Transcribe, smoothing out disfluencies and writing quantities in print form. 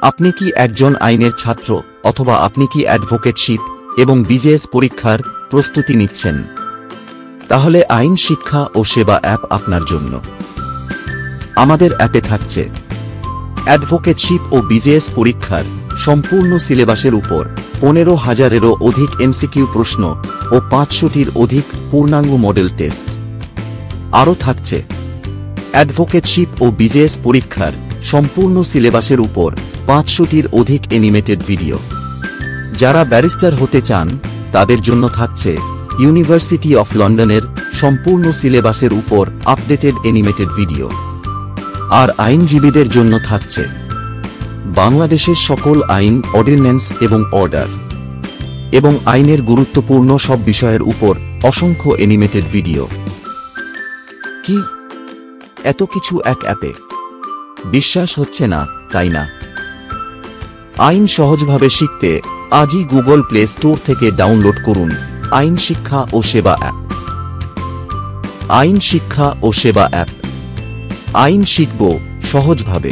আপনি কি একজন আইনের ছাত্র অথবা আপনি কি অ্যাডভোকেটশিপ এবং বিজেএস পরীক্ষার প্রস্তুতি নিচ্ছেন? তাহলে আইন শিক্ষা ও সেবা অ্যাপ আপনার জন্য। আমাদের অ্যাপে থাকছে অ্যাডভোকেটশিপ ও বিজেএস পরীক্ষার সম্পূর্ণ সিলেবাসের উপর 15,000-এরও অধিক এমসিকিউ প্রশ্ন ও 500-টির অধিক পূর্ণাঙ্গ মডেল টেস্ট। আরও থাকছে অ্যাডভোকেটশিপ ও বিজেএস পরীক্ষার সম্পূর্ণ সিলেবাসের উপর 500-টির অধিক অ্যানিমেটেড ভিডিও। যারা ব্যারিস্টার হতে চান তাদের জন্য থাকছে ইউনিভার্সিটি অফ লন্ডনের সম্পূর্ণ সিলেবাসের উপর আপডেটেড অ্যানিমেটেড ভিডিও। আর আইনজীবীদের জন্য থাকছে বাংলাদেশের সকল আইন, অর্ডিন্যান্স এবং অর্ডার এবং আইনের গুরুত্বপূর্ণ সব বিষয়ের উপর অসংখ্য অ্যানিমেটেড ভিডিও। কি এত কিছু এক অ্যাপে? বিশ্বাস হচ্ছে না, তাই না? আইন সহজভাবে শিখতে আজই গুগল প্লে স্টোর থেকে ডাউনলোড করুন আইন শিক্ষা ও সেবা অ্যাপ। আইন শিক্ষা ও সেবা অ্যাপ। আইন শিখব সহজভাবে।